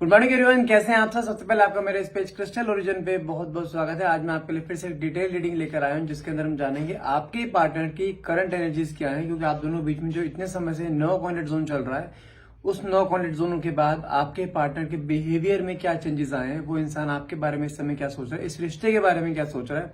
Good morning everyone, कैसे हैं आप सब। सबसे पहले आपका मेरे इस पेज क्रिस्टल ओरिजिन पे बहुत बहुत स्वागत है। आज मैं आपके लिए फिर से डिटेल रीडिंग लेकर आया हूं, जिसके अंदर हम जानेंगे आपके पार्टनर की करंट एनर्जीज क्या है, क्योंकि आप दोनों बीच में जो इतने समय से नो कॉन्टेक्ट जोन चल रहा है, उस नो कॉन्टेक्ट जोन के बाद आपके पार्टनर के बिहेवियर में क्या चेंजेस आए हैं, वो इंसान आपके बारे में इस समय क्या सोच रहा है, इस रिश्ते के बारे में क्या सोच रहा है,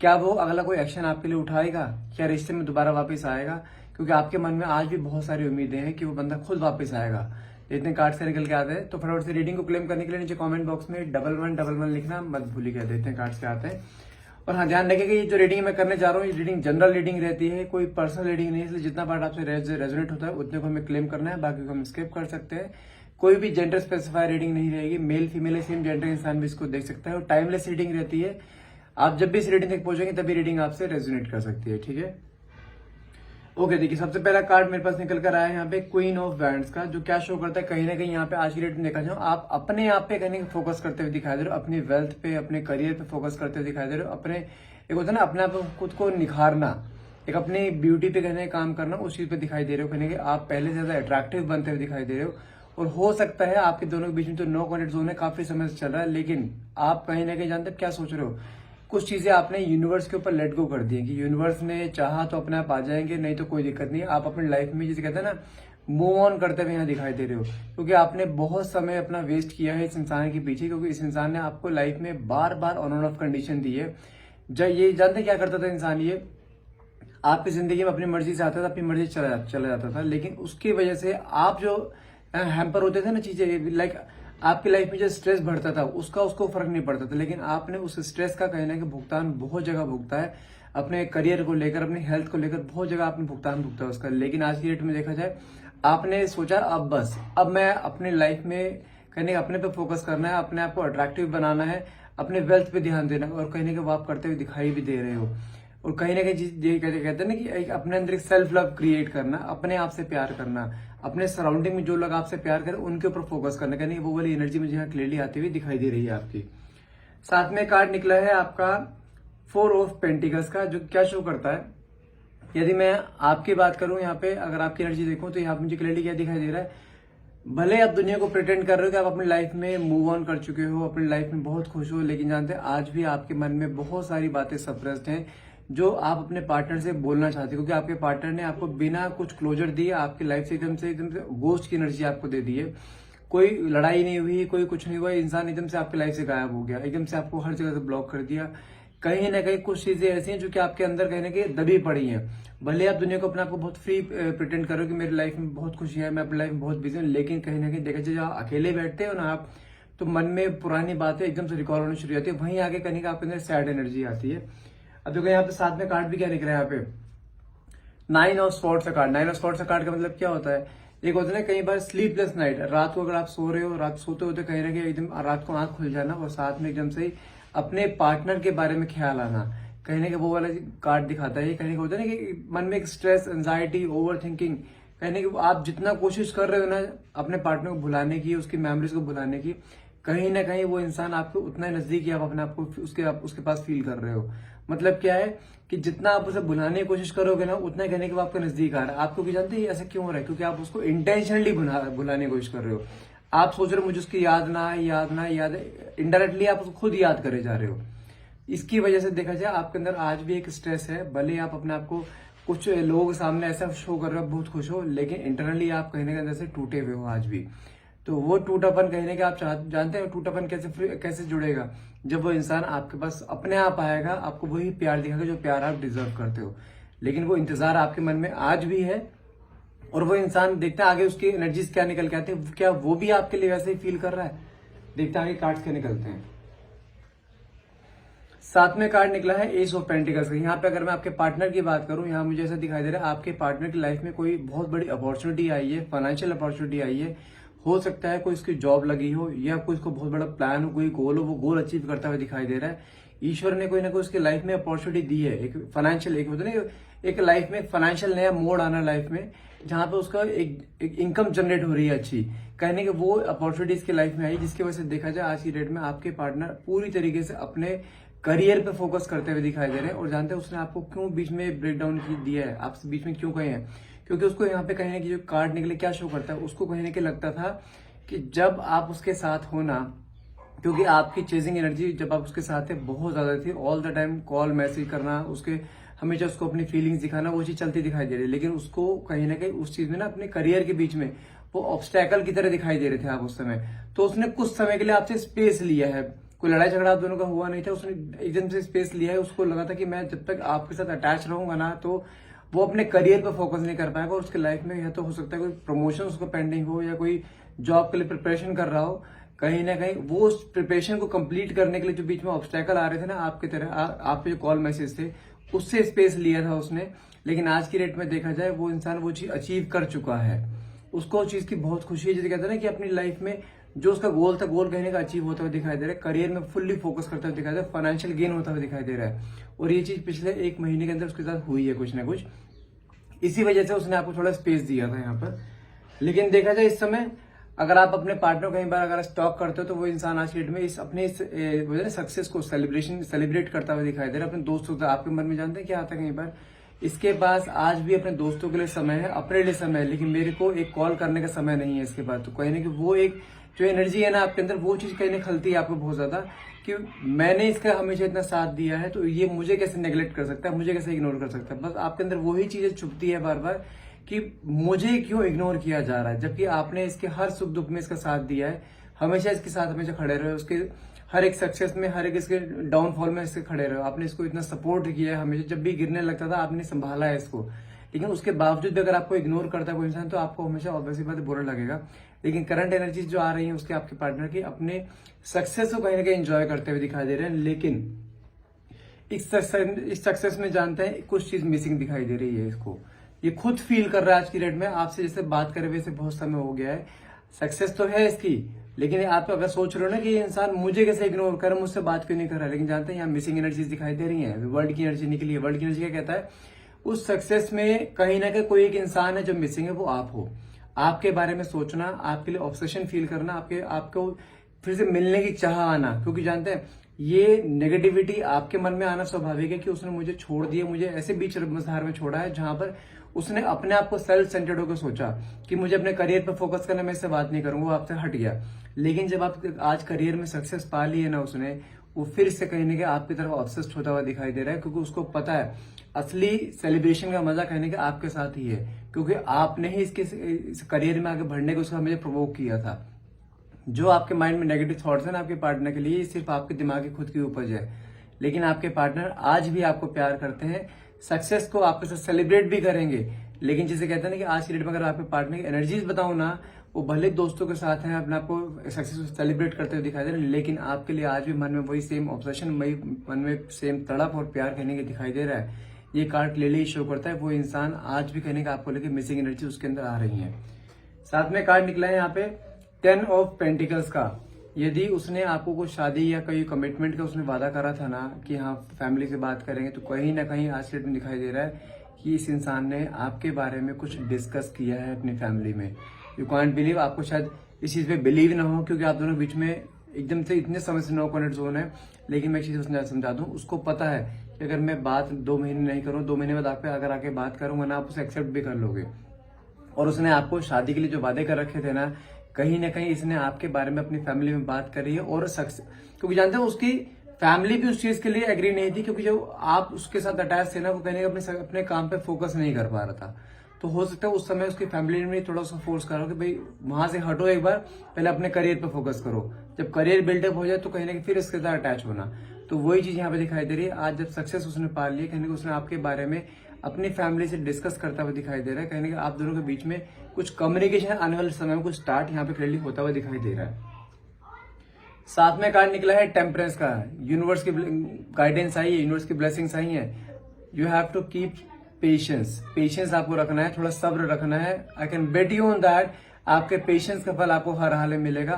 क्या वो अगला कोई एक्शन आपके लिए उठाएगा, क्या रिश्ते में दोबारा वापस आएगा, क्योंकि आपके मन में आज भी बहुत सारी उम्मीदें हैं कि वो बंदा खुद वापस आएगा। इतने कार्ड से निकल के आते हैं, तो फटाफट से रीडिंग को क्लेम करने के लिए नीचे कमेंट बॉक्स में 1111 लिखना मत भूलिएगा। देखते हैं कार्ड्स के आते हैं। और हाँ, ध्यान रखिएगा ये जो रीडिंग मैं करने जा रहा हूँ, ये रीडिंग जनरल रीडिंग रहती है, कोई पर्सनल रीडिंग नहीं है, इसलिए जितना पार्ट आपसे रेजोनेट होता है उतने को हमें क्लेम करना है, बाकी को हम स्किप कर सकते हैं। कोई भी जेंडर स्पेसिफाई रीडिंग नहीं रहेगी, मेल फीमेल है, सेम जेंडर इंसान भी इसको देख सकता है। और टाइमलेस रीडिंग रहती है, आप जब भी इस रीडिंग तक पहुंचेंगे तभी रीडिंग आपसे रेजोनेट कर सकती है। ठीक है, ओके। देखिए, सबसे पहला कार्ड मेरे पास निकल कर आया है यहाँ पे क्वीन ऑफ वैंड्स का, जो क्या शो करता है, कहीं ना कहीं यहाँ पे आज की डेट में देखा जाए आप अपने आप पे कहीं फोकस करते हुए दिखाई दे रहे हो, अपनी वेल्थ पे, अपने करियर पे फोकस करते हुए दिखाई दे रहे हो। अपने एक होता है ना अपने आप खुद को निखारना, एक अपनी ब्यूटी पे कहने काम करना, उस चीज पे दिखाई दे रहे हो। कहने कि आप पहले से ज्यादा अट्रैक्टिव बनते हुए दिखाई दे रहे हो। और हो सकता है आपके दोनों के बीच में तो नो कॉन्टेक्ट जोन है, काफी समय से चल रहा है, लेकिन आप कहीं ना कहीं जानते क्या सोच रहे हो, कुछ चीजें आपने यूनिवर्स के ऊपर लेट गो कर दी है कि यूनिवर्स ने चाहा तो अपने आप आ जाएंगे, नहीं तो कोई दिक्कत नहीं है। आप अपनी लाइफ में जिसे कहते हैं ना मूव ऑन करते हुए यहाँ दिखाई दे रहे हो, क्योंकि आपने बहुत समय अपना वेस्ट किया है इस इंसान के पीछे, क्योंकि इस इंसान ने आपको लाइफ में बार बार ऑन ऑफ कंडीशन दी है। जब ये जानते क्या करता था इंसान, ये आपकी जिंदगी में अपनी मर्जी से आता था, अपनी मर्जी से चला जाता था, लेकिन उसकी वजह से आप जो हैम्पर होते थे ना चीजें, लाइक आपकी लाइफ में जो स्ट्रेस बढ़ता था उसका उसको फर्क नहीं पड़ता था, लेकिन आपने उस स्ट्रेस का कहीं ना कहीं भुगतान बहुत जगह भुगता है, अपने करियर को लेकर, अपनी हेल्थ को लेकर बहुत जगह आपने भुगतान भुगता है उसका। लेकिन आज की डेट में देखा जाए, आपने सोचा अब बस, अब मैं अपनी लाइफ में कहीं अपने पे फोकस करना है, अपने आप को अट्रैक्टिव बनाना है, अपने वेल्थ पे ध्यान देना है, और कहीं ना कहीं वो आप करते हुए दिखाई भी दे रहे हो। और कहीं ना कहीं ये कहते हैं ना कि एक अपने अंदर एक सेल्फ लव क्रिएट करना, अपने आप से प्यार करना, अपने सराउंडिंग में जो लोग आपसे प्यार करें उनके ऊपर फोकस करना, कहीं वो वाली एनर्जी मुझे यहाँ क्लियरली आती हुई दिखाई दे रही है आपकी। साथ में कार्ड निकला है आपका 4 ऑफ पेंटिकल्स का, जो क्या शो करता है, यदि मैं आपकी बात करूं यहाँ पे, अगर आपकी एनर्जी देखूं तो यहाँ पे मुझे क्लियरली क्या दिखाई दे रहा है, भले आप दुनिया को प्रिटेंड कर रहे हो कि आप अपनी लाइफ में मूव ऑन कर चुके हो, अपनी लाइफ में बहुत खुश हो, लेकिन जानते हैं आज भी आपके मन में बहुत सारी बातें सप्रेस्ड हैं जो आप अपने पार्टनर से बोलना चाहते हो, क्योंकि आपके पार्टनर ने आपको बिना कुछ क्लोजर दिए आपकी लाइफ से एकदम से गोस्ट की एनर्जी आपको दे दी है। कोई लड़ाई नहीं हुई, कोई कुछ नहीं हुआ, इंसान एकदम से आपकी लाइफ से गायब हो गया, एकदम से आपको हर जगह से ब्लॉक कर दिया। कहीं ना कहीं कुछ चीजें ऐसी हैं जो कि आपके अंदर कहीं ना कहीं दबी पड़ी हैं। भले आप दुनिया को अपने आप को बहुत फ्री प्रिटेंड करो कि मेरी लाइफ में बहुत खुशी है, मैं अपनी लाइफ में बहुत बिजी हूँ, लेकिन कहीं ना कहीं देखा जाए जहाँ अकेले बैठते हो ना आप, तो मन में पुरानी बातें एकदम से रिकॉल होनी शुरू होती है, वहीं आगे कहीं आपके अंदर सैड एनर्जी आती है। अब देखो यहाँ पे साथ में कार्ड भी क्या निकल रहा है, यहाँ पे 9 ऑफ स्वॉर्ड्स का कार्ड। 9 ऑफ स्वॉर्ड्स का कार्ड का मतलब क्या होता है, एक होता है ना कई बार स्लीपलेस नाइट, रात को अगर आप सो रहे हो, रात सोते होते कहीं ना कहीं एकदम रात को आंख खुल जाना, और साथ में एकदम से ही अपने पार्टनर के बारे में ख्याल आना, कहीं ना कहीं वो वाला कार्ड दिखाता है। कहीं ना होता है ना कि मन में एक स्ट्रेस, एंजाइटी, ओवर थिंकिंग, कहीं ना कहीं आप जितना कोशिश कर रहे हो ना अपने पार्टनर को भुलाने की, उसकी मेमोरीज को भुलाने की, कहीं ना कहीं वो इंसान आपको उतना नजदीक आप अपने आप को उसके पास फील कर रहे हो। मतलब क्या है कि जितना आप उसे भुलाने की कोशिश करोगे ना, उतना कहने के वो आपके नजदीक आ रहा है। आप क्योंकि जानते हैं ऐसा क्यों हो रहा है, क्योंकि आप उसको इंटेंशनली भुलाने की कोशिश कर रहे हो। आप सोच रहे हो मुझे उसकी याद ना आए, याद ना आए, याद है, इनडायरेक्टली आप उसको खुद याद करे जा रहे हो। इसकी वजह से देखा जाए आपके अंदर आज भी एक स्ट्रेस है, भले आप अपने आप को कुछ लोगों के सामने ऐसा शो कर रहे हो बहुत खुश हो, लेकिन इंटरनली आप कहीं ना कहीं अंदर से टूटे हुए हो आज भी। तो वो टूटापन कहीं ना कहीं आप जानते हैं टूटापन कैसे जुड़ेगा, जब वो इंसान आपके पास अपने आप आएगा, आपको वही प्यार दिखाएगा जो प्यार आप डिजर्व करते हो। लेकिन वो इंतजार आपके मन में आज भी है, और वो इंसान देखता है आगे उसकी एनर्जीज क्या निकल के आते हैं, क्या वो भी आपके लिए वैसे ही फील कर रहा है। देखते हैं आगे कार्ड्स क्या निकलते हैं। साथ में कार्ड निकला है एस ऑफ पेंटिकल्स का। यहाँ पे अगर मैं आपके पार्टनर की बात करूं, यहाँ मुझे ऐसा दिखाई दे रहा है आपके पार्टनर की लाइफ में कोई बहुत बड़ी अपॉर्चुनिटी आई है, फाइनेंशियल अपॉर्चुनिटी आई है। हो सकता है कोई उसकी जॉब लगी हो, या कोई उसको बहुत बड़ा प्लान हो, कोई गोल हो, वो गोल अचीव करता हुआ दिखाई दे रहा है। ईश्वर ने कोई ना कोई उसकी लाइफ में अपॉर्चुनिटी दी है, एक फाइनेंशियल, एक होता है एक लाइफ में फाइनेंशियल नया मोड़ आना लाइफ में, जहां पे उसका एक इनकम जनरेट हो रही है अच्छी, कहने के वो अपॉर्चुनिटी इसकी लाइफ में आई, जिसकी वजह से देखा जाए आज की डेट में आपके पार्टनर पूरी तरीके से अपने करियर पे फोकस करते हुए दिखाई दे रहे हैं। और जानते हैं उसने आपको क्यों बीच में ब्रेक डाउन दिया है, आपसे बीच में क्यों कहे हैं, क्योंकि उसको यहाँ पे कहीं ना कहीं जो कार्ड निकले क्या शो करता है, उसको कहीं ना कहीं लगता था कि जब आप उसके साथ हो ना, क्योंकि आपकी चेजिंग एनर्जी जब आप उसके साथ थे बहुत ज्यादा थी, all the time call message करना, उसके हमेशा उसको अपनी फीलिंग्स दिखाना, वो चीज चलती दिखाई दे रही है। लेकिन उसको कहीं ना कहीं उस चीज में ना अपने करियर के बीच में वो ऑब्स्टैकल की तरह दिखाई दे रहे थे आप उस समय। तो उसने कुछ समय के लिए आपसे स्पेस लिया है, कोई लड़ाई झगड़ा आप दोनों का हुआ नहीं था, उसने एकदम से स्पेस लिया है। उसको लगा था कि मैं जब तक आपके साथ अटैच रहूंगा ना तो वो अपने करियर पर फोकस नहीं कर पाएगा, और उसके लाइफ में या तो हो सकता है कोई प्रमोशन उसको पेंडिंग हो या कोई जॉब के लिए प्रिपरेशन कर रहा हो, कहीं ना कहीं वो उस प्रिपरेशन को कंप्लीट करने के लिए जो बीच में ऑब्स्टैकल आ रहे थे ना आपकी तरह, आप पे जो कॉल मैसेज थे उससे स्पेस लिया था उसने। लेकिन आज की डेट में देखा जाए वो इंसान वो चीज अचीव कर चुका है, उसको उस चीज की बहुत खुशी है। जैसे कहते हैं ना कि अपनी लाइफ में जो उसका गोल था, गोल कहने का अचीव होता हुआ दिखाई दे रहा है, करियर में फुल्ली फोकस करता हुआ दिखाई दे रहा है, फाइनेंशियल गेन होता हुआ दिखाई दे रहा है। और ये चीज पिछले 1 महीने के अंदर उसके साथ हुई है कुछ ना कुछ, इसी वजह से उसने आपको थोड़ा स्पेस दिया था यहाँ पर। लेकिन देखा जाए इस समय अगर आप अपने पार्टनर को कई बार अगर स्टॉक करते हो तो वो इंसान आज की डेट में इस अपने सक्सेस को सेलिब्रेट करता हुआ दिखाई दे रहा है अपने दोस्तों से। आपके मन में जानते हैं क्या आता है कई बार, इसके पास आज भी अपने दोस्तों के लिए समय है, अपने लिए समय है, लेकिन मेरे को एक कॉल करने का समय नहीं है इसके बाद। तो कहीं ना कि वो एक जो एनर्जी है ना आपके अंदर, वो चीज कहीं ना खलती है आपको बहुत ज्यादा, कि मैंने इसका हमेशा इतना साथ दिया है तो ये मुझे कैसे नेग्लेक्ट कर सकता है, मुझे कैसे इग्नोर कर सकता है। बस आपके अंदर वही चीजें छुपती है बार बार कि मुझे क्यों इग्नोर किया जा रहा है, जबकि आपने इसके हर सुख दुख में इसका साथ दिया है, हमेशा इसके साथ हमेशा खड़े रहे, उसके हर एक सक्सेस में, हर एक इसके डाउनफॉल में इसके खड़े रहे। आपने इसको इतना सपोर्ट किया है, हमेशा जब भी गिरने लगता था आपने संभाला है इसको। लेकिन उसके बावजूद भी अगर आपको इग्नोर करता है कोई इंसान तो आपको हमेशा ऑब्वियसली बात बुरा लगेगा। लेकिन करंट एनर्जीज जो आ रही है उसके आपके पार्टनर की अपने सक्सेस को कहीं ना कहीं एंजॉय करते हुए दिखाई दे रहे हैं, लेकिन इस सक्सेस में जानते हैं कुछ चीज मिसिंग दिखाई दे रही है इसको। ये खुद फील कर रहा है आज की डेट में, आपसे जैसे बात करे वैसे बहुत समय हो गया है, सक्सेस तो है इसकी, लेकिन आप अगर सोच रहे हो ना कि ये इंसान मुझे कैसे इग्नोर कर, मुझसे बात क्यों नहीं कर रहा है, लेकिन जानते हैं यहाँ मिसिंग एनर्जीज दिखाई दे रही है। वर्ल्ड की एनर्जी निकली है। वर्ल्ड की एनर्जी क्या कहता है, उस सक्सेस में कहीं ना कहीं कोई एक इंसान है जो मिसिंग है, वो आप हो। आपके बारे में सोचना, आपके लिए ऑब्सेशन फील करना, आपको फिर से मिलने की चाह आना, क्योंकि जानते हैं ये नेगेटिविटी आपके मन में आना स्वाभाविक है कि उसने मुझे छोड़ दिया, मुझे ऐसे बीच मझधार में छोड़ा है जहां पर उसने अपने आप को सेल्फ सेंटर्ड होकर सोचा कि मुझे अपने करियर पर फोकस करना, मैं इससे बात नहीं करूंगा, वो आपसे हट गया। लेकिन जब आप आज करियर में सक्सेस पा ली है ना उसने, वो फिर से कहीं ना कहीं आपकी तरफ ऑब्सेस्ड होता हुआ दिखाई दे रहा है, क्योंकि उसको पता है असली सेलिब्रेशन का मजा कहने का आपके साथ ही है, क्योंकि आपने ही इस करियर में आगे बढ़ने को उसका मुझे प्रोवोक किया था। जो आपके माइंड में नेगेटिव थॉट्स हैं ना आपके पार्टनर के लिए, सिर्फ आपके दिमाग की खुद की उपज है। लेकिन आपके पार्टनर आज भी आपको प्यार करते हैं, सक्सेस को आपके साथ सेलिब्रेट भी करेंगे। लेकिन जिसे कहते हैं ना कि आज की डेट में अगर आपके पार्टनर की एनर्जीज बताऊं ना, वो भले दोस्तों के साथ हैं, अपने आपको सक्सेस को सेलिब्रेट करते हुए दिखाई दे रहे हैं, लेकिन आपके लिए आज भी मन में वही सेम ऑब्सेशन, वही मन में सेम तड़प और प्यार कहने के दिखाई दे रहा है। ये कार्ड क्लियरली शो करता है वो इंसान आज भी कहने का आपको लेके मिसिंग एनर्जी उसके अंदर आ रही है। साथ में कार्ड निकला है यहाँ पे 10 ऑफ पेंटिकल्स का। यदि उसने आपको कुछ शादी या कोई कमिटमेंट का उसने वादा करा था ना कि हाँ फैमिली से बात करेंगे, तो कहीं ना कहीं आज के डेट में दिखाई दे रहा है कि इस इंसान ने आपके बारे में कुछ डिस्कस किया है अपनी फैमिली में। यू कांट बिलीव, आपको शायद इस चीज पे बिलीव ना हो, क्योंकि आप दोनों के बीच में एकदम से इतने समय से नो कॉन्टेक्ट जोन है। लेकिन मैं एक चीज समझा दूं, उसको पता है कि अगर मैं बात 2 महीने नहीं करूं, 2 महीने बाद आप पे अगर आके बात करूंगा ना, आप उसे एक्सेप्ट भी कर लोगे। और उसने आपको शादी के लिए जो वादे कर रखे थे ना कहीं इसने आपके बारे में अपनी फैमिली में बात करी है, और क्योंकि जानते हो उसकी फैमिली भी उस चीज के लिए एग्री नहीं थी, क्योंकि जो आप उसके साथ अटैच थे ना, वो कहने अपने काम पे फोकस नहीं कर पा रहा था। तो हो सकता है उस समय उसकी फैमिली ने थोड़ा सा फोर्स करा कि भाई वहां से हटो, एक बार पहले अपने करियर पे फोकस करो, जब करियर बिल्डअप हो जाए तो कहीं ना कहीं फिर इसके साथ अटैच होना। तो वही चीज यहाँ पे दिखाई दे रही है। आज जब सक्सेस उसने पा ली, कहीं ना उसने आपके बारे में अपनी फैमिली से डिस्कस करता हुआ दिखाई दे रहा है, कहीं ना कहीं आप दोनों के बीच में कुछ कम्युनिकेशन आने वाले समय में कुछ स्टार्ट यहाँ पे क्लियरली होता हुआ दिखाई दे रहा है। साथ में कार्ड निकला है टेम्परेंस का। यूनिवर्स की गाइडेंस आई है, यूनिवर्स की ब्लेसिंग्स आई है। You have to keep patience आपको रखना है, थोड़ा सब्र रखना है। I can bet you on that, आपके पेशेंस का फल आपको हर हाल में मिलेगा।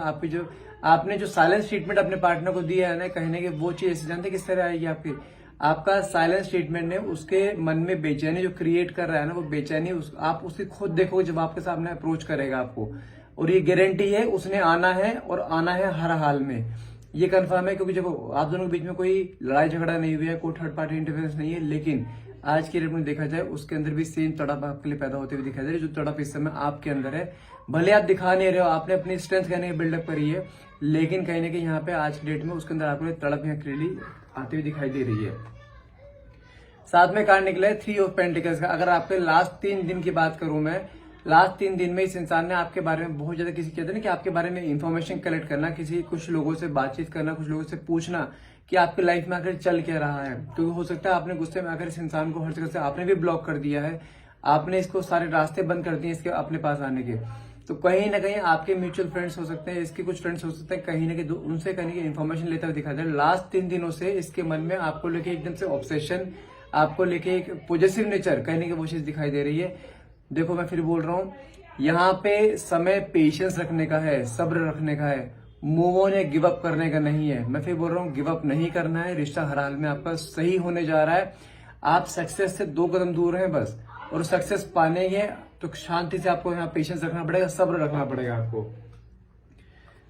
आपने जो साइलेंस ट्रीटमेंट अपने पार्टनर को दिया है ना, कहीं ना कहीं वो चीज ऐसे जानते किस तरह आएगी आपका साइलेंस ट्रीटमेंट ने उसके मन में बेचैनी जो क्रिएट कर रहा है ना, वो बेचैनी आप उसकी खुद देखोगे जब आपके सामने अप्रोच करेगा आपको, और ये गारंटी है उसने आना है, और आना है हर हाल में, ये कंफर्म है। क्योंकि देखो आप दोनों के बीच में कोई लड़ाई झगड़ा नहीं हुआ है, कोई थर्ड पार्टी इंटरफेरेंस नहीं है, लेकिन आज के डेट में देखा जाए उसके अंदर भी सेम तड़प आपके लिए पैदा होते हुए दिखाई दे रही है। जो तड़प इस समय आपके अंदर है भले आप दिखा नहीं रहे हो, आपने अपनी स्ट्रेंथ कहने की बिल्डअप करी है, लेकिन कहीं ना कहीं यहाँ पे आज की डेट में उसके अंदर आपको तड़प यहाँ क्लियरली आती हुई दिखाई दे रही है। साथ में कार्ड निकला है 3 ऑफ पेंटिकल्स का। अगर आपके लास्ट 3 दिन की बात करूं मैं, लास्ट 3 दिन में इस इंसान ने आपके बारे में बहुत ज्यादा, किसी कहते हैं ना कि आपके बारे में इंफॉर्मेशन कलेक्ट करना, कुछ लोगों से बातचीत करना, कुछ लोगों से पूछना कि आपकी लाइफ में आखिर चल क्या रहा है। क्योंकि हो सकता है आपने गुस्से में आकर इस इंसान को हर जगह से आपने भी ब्लॉक कर दिया है, आपने इसको सारे रास्ते बंद कर दिए इसके अपने पास आने के। तो कहीं ना कहीं आपके म्यूचुअल फ्रेंड्स हो सकते हैं, इसके कुछ फ्रेंड्स हो सकते हैं, कहीं ना कहीं उनसे कहीं इन्फॉर्मेशन लेते हुए दिखाई दे। लास्ट 3 दिनों से इसके मन में आपको लेके एकदम से ऑब्सेशन, आपको लेके एक पॉजिटिव नेचर कहने की वो चीज दिखाई दे रही है। देखो मैं फिर बोल रहा हूँ, यहाँ पे समय पेशेंस रखने का है, सब्र रखने का है, मूव ऑन या गिव अप करने का नहीं है। मैं फिर बोल रहा हूँ, गिव अप नहीं करना है। रिश्ता हर हाल में आपका सही होने जा रहा है। आप सक्सेस से 2 कदम दूर हैं बस, और सक्सेस पाने के तो शांति से आपको यहाँ पेशेंस रखना पड़ेगा, सब्र रखना पड़ेगा आपको।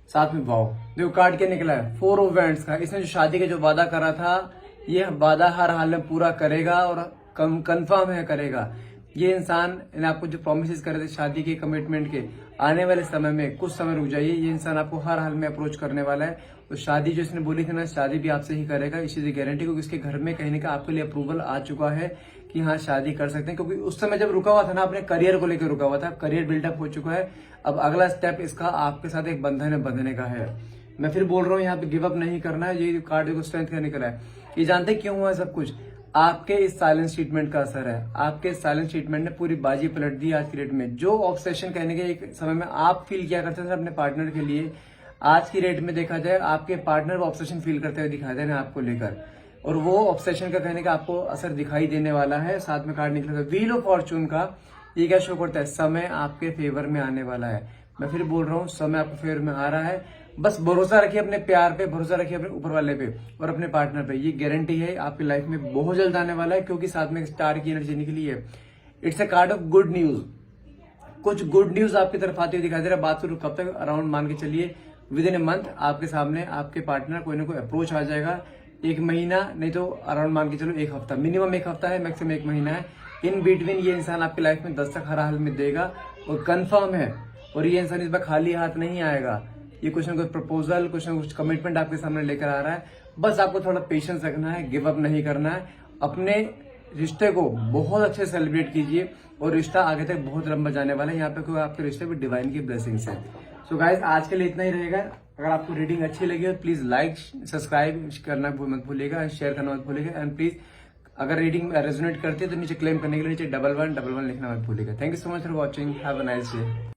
साथ में वाओ, देखो कार्ड क्या निकला है 4 ऑफ वैंड्स का। इसने जो शादी का जो वादा करा था, ये वादा हर हाल में पूरा करेगा और कंफर्म है करेगा। ये इंसान ने आपको जो प्रोमिस करे थे शादी के, कमिटमेंट के, आने वाले समय में कुछ समय रुक जाइए, ये इंसान आपको हर हाल में अप्रोच करने वाला है। तो शादी जो इसने बोली थी ना, शादी भी आपसे ही करेगा, इस चीज की गारंटी, क्योंकि इसके घर में कहीं ना कहीं आपके लिए अप्रूवल आ चुका है कि हाँ शादी कर सकते हैं। क्योंकि उस समय जब रुका हुआ था ना, अपने करियर को लेकर रुका हुआ था, करियर बिल्डअप हो चुका है। अब अगला स्टेप इसका आपके साथ एक बंधन बंधने का है। मैं फिर बोल रहा हूँ, यहाँ पे गिव अप नहीं करना है। ये कार्ड को स्ट्रेंथ का निकला है, ये जानते क्यों हुआ सब कुछ? आपके इस साइलेंस ट्रीटमेंट का असर है। आपके साइलेंस ट्रीटमेंट ने पूरी बाजी पलट दी आज की डेट में। जो ऑब्सेशन कहने के एक समय में आप फील किया करते थे अपने पार्टनर के लिए, आज की डेट में देखा जाए आपके पार्टनर वो ऑब्सेशन फील करते हुए दिखाई दे रहे हैं आपको लेकर, और वो ऑब्सेशन का कहने का आपको असर दिखाई देने वाला है। साथ में कार्ड निकला था व्हील ऑफ फॉर्चून का। ये क्या शो करता है? समय आपके फेवर में आने वाला है। मैं फिर बोल रहा हूँ, समय आपके फेवर में आ रहा है। बस भरोसा रखिए अपने प्यार पे, भरोसा रखिए अपने ऊपर वाले पे और अपने पार्टनर पे। ये गारंटी है आपकी लाइफ में बहुत जल्द आने वाला है, क्योंकि साथ में स्टार की एनर्जी निकली है। It's a card of good news. कुछ गुड न्यूज आपकी तरफ आती हुई दिखाई दे रहा है। बात करूं कब तक, अराउंड मान के चलिए विद इन ए मंथ आपके सामने आपके पार्टनर कोई ना कोई अप्रोच आ जाएगा। 1 महीना नहीं तो अराउंड मान के चलो 1 हफ्ता, मिनिमम 1 हफ्ता है, मैक्सिमम 1 महीना है। इन बिटवीन ये इंसान आपकी लाइफ में दस्तक हर हाल में देगा और कंफर्म है। और ये इंसान इस बार खाली हाथ नहीं आएगा। ये कुछ ना कुछ प्रपोजल, कुछ ना कुछ कमिटमेंट आपके सामने लेकर आ रहा है। बस आपको थोड़ा पेशेंस रखना है, गिव अप नहीं करना है। अपने रिश्ते को बहुत अच्छे सेलिब्रेट कीजिए और रिश्ता आगे तक बहुत लंबा जाने वाला है। यहाँ पे कोई आपके रिश्ते में डिवाइन की ब्लेसिंग्स है। सो गाइस, आज के लिए इतना ही रहेगा। अगर आपको रीडिंग अच्छी लगी हो प्लीज लाइक, सब्सक्राइब करना मत भूलिएगा, शेयर करना मत भूलिएगा। एंड प्लीज अगर रीडिंग रेजोनेट करती है तो नीचे क्लेम करने के लिए नीचे 1111 लिखना मत भूलिएगा। Thank you so much for watching. Have a nice day.